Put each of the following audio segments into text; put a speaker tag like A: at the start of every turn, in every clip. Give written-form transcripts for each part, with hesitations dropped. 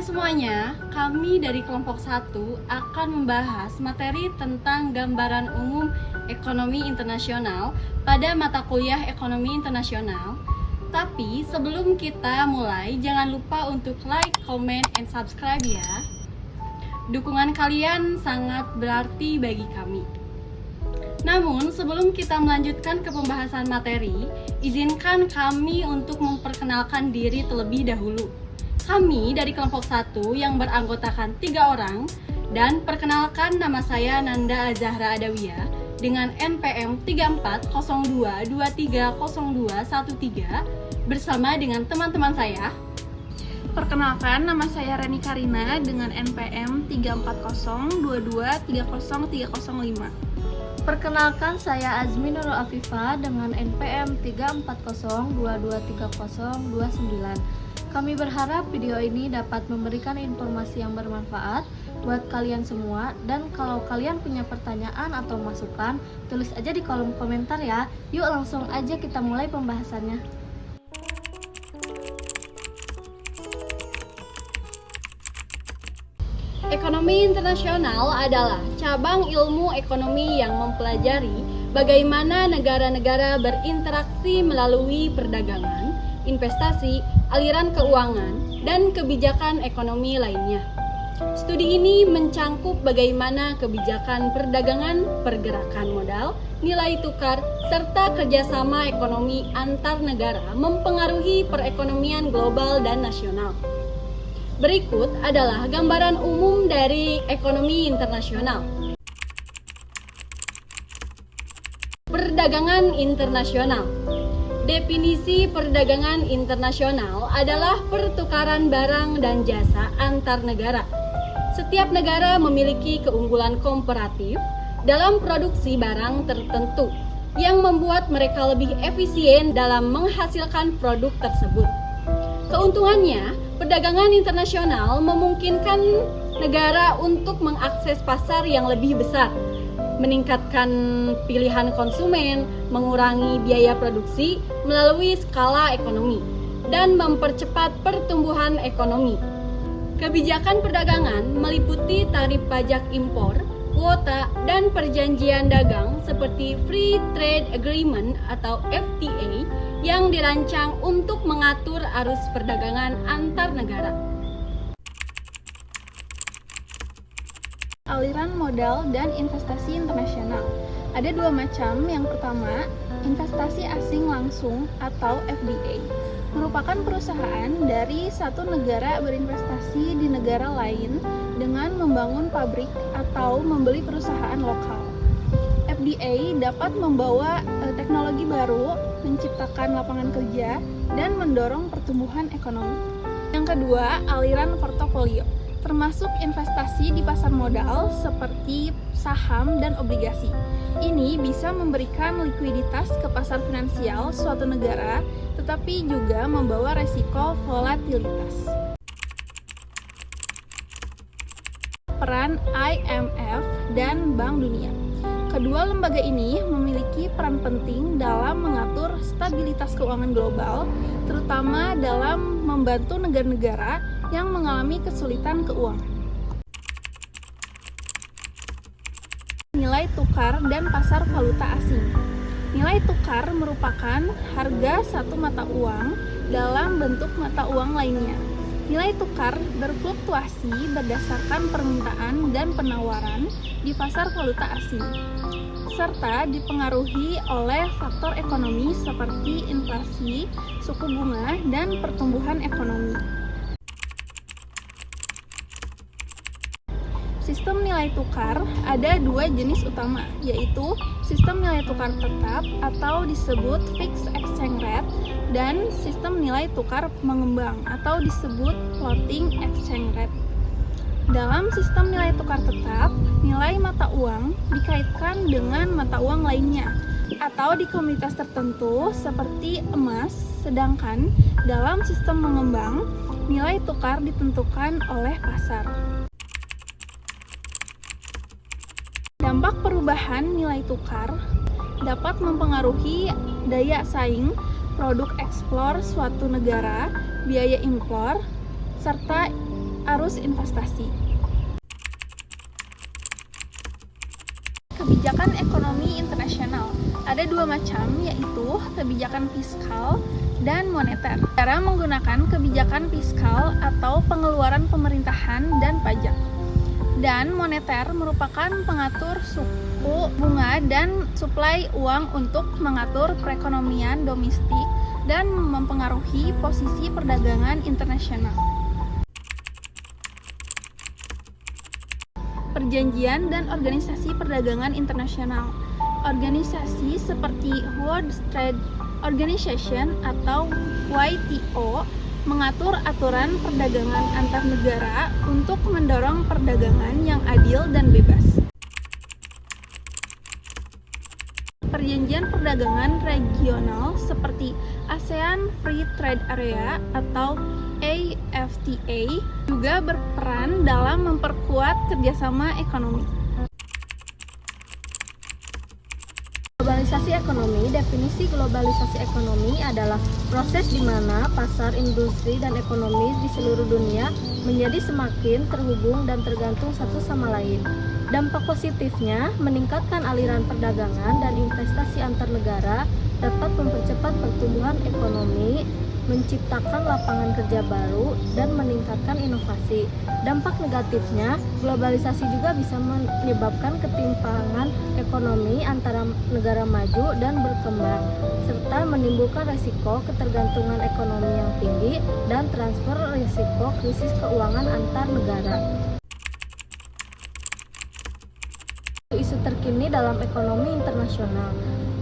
A: semuanya, kami dari kelompok 1 akan membahas materi tentang gambaran umum ekonomi internasional pada mata kuliah ekonomi internasional. Tapi sebelum kita mulai, jangan lupa untuk like, comment, and subscribe ya. Dukungan kalian sangat berarti bagi kami. Namun, sebelum kita melanjutkan ke pembahasan materi, izinkan kami untuk memperkenalkan diri terlebih dahulu. Kami dari kelompok 1 yang beranggotakan 3 orang, dan perkenalkan nama saya Nanda Azahra Adawiyah dengan NPM 3402230213 bersama dengan teman-teman saya.
B: Perkenalkan, nama saya Reni Karina dengan NPM 3402230305.
C: Perkenalkan, saya Azmi Nurul Afifah dengan NPM 3402230029. Kami berharap video ini dapat memberikan informasi yang bermanfaat buat kalian semua, dan kalau kalian punya pertanyaan atau masukan, tulis aja di kolom komentar ya. Yuk langsung aja kita mulai pembahasannya.
A: Ekonomi internasional adalah cabang ilmu ekonomi yang mempelajari bagaimana negara-negara berinteraksi melalui perdagangan, investasi, aliran keuangan, dan kebijakan ekonomi lainnya. Studi ini mencangkup bagaimana kebijakan perdagangan, pergerakan modal, nilai tukar, serta kerjasama ekonomi antar negara mempengaruhi perekonomian global dan nasional. Berikut adalah gambaran umum dari ekonomi internasional. Perdagangan internasional. Definisi perdagangan internasional adalah pertukaran barang dan jasa antar negara. Setiap negara memiliki keunggulan komparatif dalam produksi barang tertentu yang membuat mereka lebih efisien dalam menghasilkan produk tersebut. Keuntungannya, perdagangan internasional memungkinkan negara untuk mengakses pasar yang lebih besar, meningkatkan pilihan konsumen, mengurangi biaya produksi melalui skala ekonomi, dan mempercepat pertumbuhan ekonomi. Kebijakan perdagangan meliputi tarif pajak impor, kuota, dan perjanjian dagang seperti Free Trade Agreement atau FTA yang dirancang untuk mengatur arus perdagangan antar negara.
B: Aliran modal dan investasi internasional. Ada dua macam. Yang pertama, investasi asing langsung atau FDA. Merupakan perusahaan dari satu negara berinvestasi di negara lain dengan membangun pabrik atau membeli perusahaan lokal. FDA dapat membawa teknologi baru, menciptakan lapangan kerja, dan mendorong pertumbuhan ekonomi. Yang kedua, aliran portofolio, termasuk investasi di pasar modal seperti saham dan obligasi. Ini bisa memberikan likuiditas ke pasar finansial suatu negara, tetapi juga membawa resiko volatilitas. Peran IMF dan Bank Dunia. Kedua lembaga ini memiliki peran penting dalam mengatur stabilitas keuangan global, terutama dalam membantu negara-negara yang mengalami kesulitan keuangan. Nilai tukar dan pasar valuta asing. Nilai tukar merupakan harga satu mata uang dalam bentuk mata uang lainnya. Nilai tukar berfluktuasi berdasarkan permintaan dan penawaran di pasar valuta asing, serta dipengaruhi oleh faktor ekonomi seperti inflasi, suku bunga, dan pertumbuhan ekonomi. Sistem nilai tukar ada dua jenis utama, yaitu sistem nilai tukar tetap atau disebut fixed exchange rate dan sistem nilai tukar mengembang atau disebut floating exchange rate. Dalam sistem nilai tukar tetap, nilai mata uang dikaitkan dengan mata uang lainnya atau di komoditas tertentu seperti emas, sedangkan dalam sistem mengembang, nilai tukar ditentukan oleh pasar. Dampak perubahan nilai tukar dapat mempengaruhi daya saing, produk ekspor suatu negara, biaya impor, serta arus investasi. Kebijakan ekonomi internasional ada dua macam, yaitu kebijakan fiskal dan moneter. Cara menggunakan kebijakan fiskal atau pengeluaran pemerintahan dan pajak. Dan moneter merupakan pengatur suku bunga dan suplai uang untuk mengatur perekonomian domestik dan mempengaruhi posisi perdagangan internasional. Perjanjian dan organisasi perdagangan internasional. Organisasi seperti World Trade Organization atau WTO mengatur aturan perdagangan antar negara untuk mendorong perdagangan yang adil dan bebas. Perjanjian perdagangan regional seperti ASEAN Free Trade Area atau AFTA juga berperan dalam memperkuat kerjasama ekonomi.
C: Globalisasi ekonomi. Definisi globalisasi ekonomi adalah proses di mana pasar, industri, dan ekonomi di seluruh dunia menjadi semakin terhubung dan tergantung satu sama lain. Dampak positifnya, meningkatkan aliran perdagangan dan investasi antar negara, dapat mempercepat pertumbuhan ekonomi, menciptakan lapangan kerja baru, dan meningkatkan inovasi. Dampak negatifnya, globalisasi juga bisa menyebabkan ketimpangan ekonomi antara negara maju dan berkembang, serta menimbulkan risiko ketergantungan ekonomi yang tinggi dan transfer risiko krisis keuangan antar negara. Isu terkini dalam ekonomi internasional.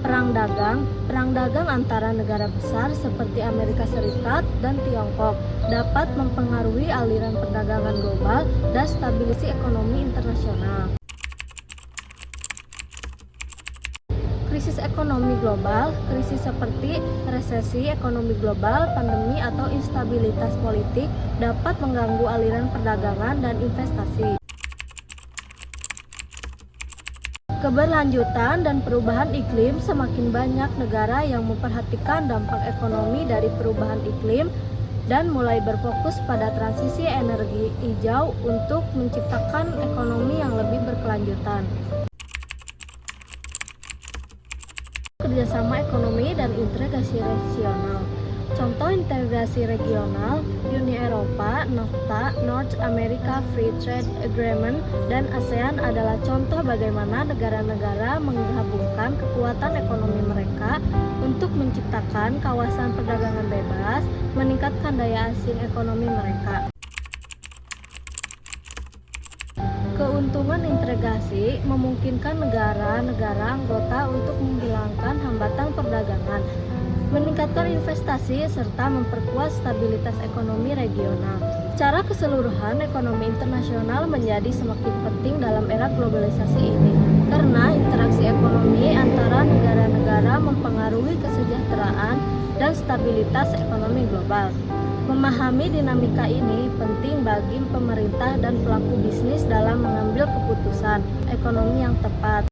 C: Perang dagang antara negara besar seperti Amerika Serikat dan Tiongkok dapat mempengaruhi aliran perdagangan global dan stabilisasi ekonomi internasional. Krisis ekonomi global, krisis seperti resesi ekonomi global, pandemi, atau instabilitas politik dapat mengganggu aliran perdagangan dan investasi. Keberlanjutan dan perubahan iklim. Semakin banyak negara yang memperhatikan dampak ekonomi dari perubahan iklim dan mulai berfokus pada transisi energi hijau untuk menciptakan ekonomi yang lebih berkelanjutan. Kerjasama ekonomi dan integrasi regional. Contoh integrasi regional, Uni Eropa, NAFTA, North America Free Trade Agreement, dan ASEAN adalah contoh bagaimana negara-negara menggabungkan kekuatan ekonomi mereka untuk menciptakan kawasan perdagangan bebas, meningkatkan daya saing ekonomi mereka. Keuntungan integrasi memungkinkan negara-negara anggota untuk menghilangkan hambatan perdagangan, meningkatkan investasi, serta memperkuat stabilitas ekonomi regional. Secara keseluruhan, ekonomi internasional menjadi semakin penting dalam era globalisasi ini, karena interaksi ekonomi antara negara-negara mempengaruhi kesejahteraan dan stabilitas ekonomi global. Memahami dinamika ini penting bagi pemerintah dan pelaku bisnis dalam mengambil keputusan ekonomi yang tepat.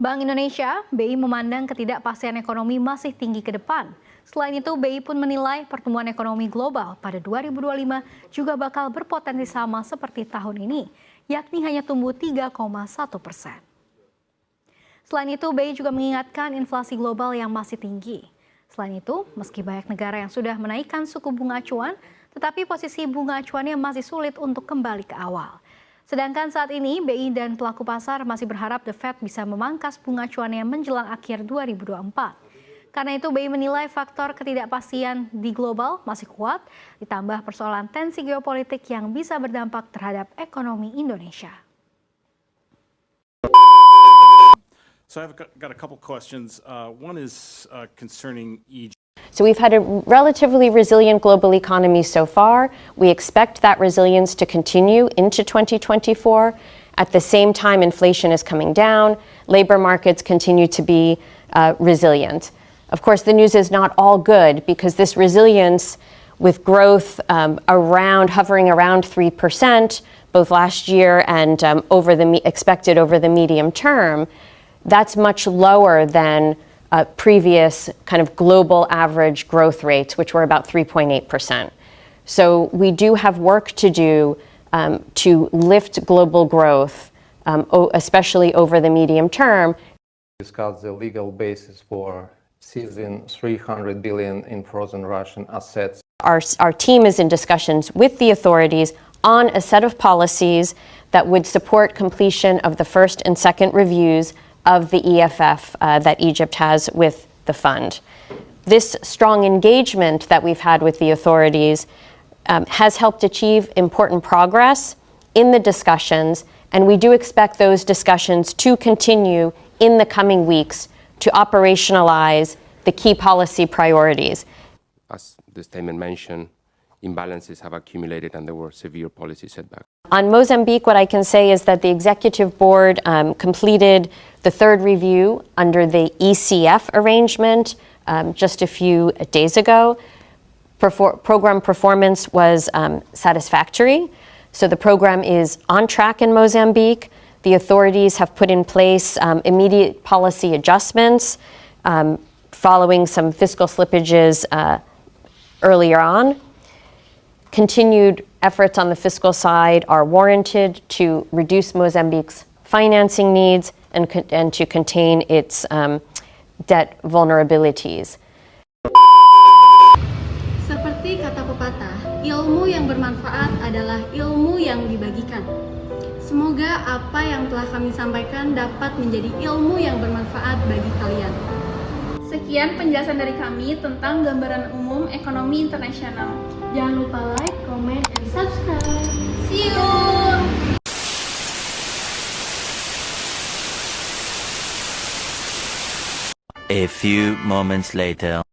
D: Bank Indonesia, BI memandang ketidakpastian ekonomi masih tinggi ke depan. Selain itu, BI pun menilai pertumbuhan ekonomi global pada 2025 juga bakal berpotensi sama seperti tahun ini, yakni hanya tumbuh 3,1%. Selain itu, BI juga mengingatkan inflasi global yang masih tinggi. Selain itu, meski banyak negara yang sudah menaikkan suku bunga acuan, tetapi posisi bunga acuannya masih sulit untuk kembali ke awal. Sedangkan saat ini, BI dan pelaku pasar masih berharap The Fed bisa memangkas bunga acuannya menjelang akhir 2024. Karena itu, BI menilai faktor ketidakpastian di global masih kuat, ditambah persoalan tensi geopolitik yang bisa berdampak terhadap ekonomi Indonesia.
E: So I've got a couple questions. One is concerning Egypt.
F: So we've had a relatively resilient global economy so far. We expect that resilience to continue into 2024. At the same time, inflation is coming down. Labor markets continue to be resilient. Of course, the news is not all good because this resilience with growth hovering around 3%, both last year and expected over the medium term, that's much lower than previous kind of global average growth rates, which were about 3.8%. So we do have work to do to lift global growth, especially over the medium term.
G: Discuss the legal basis for seizing 300 billion in frozen Russian assets.
F: Our team is in discussions with the authorities on a set of policies that would support completion of the first and second reviews of the EFF that Egypt has with the fund. This strong engagement that we've had with the authorities has helped achieve important progress in the discussions, and we do expect those discussions to continue in the coming weeks to operationalize the key policy priorities.
H: As the statement mentioned, imbalances have accumulated and there were severe policy setbacks.
F: On Mozambique, what I can say is that the Executive Board completed the third review under the ECF arrangement just a few days ago. Program performance was satisfactory. So the program is on track in Mozambique. The authorities have put in place immediate policy adjustments following some fiscal slippages earlier on. Continued efforts on the fiscal side are warranted to reduce Mozambique's financing needs and to contain its debt vulnerabilities.
A: Seperti kata pepatah, ilmu yang bermanfaat adalah ilmu yang dibagikan. Semoga apa yang telah kami sampaikan dapat menjadi ilmu yang bermanfaat bagi kalian.
B: Sekian penjelasan dari kami tentang gambaran umum ekonomi internasional.
C: Jangan lupa like, comment, and subscribe.
B: See you!
I: A few moments later.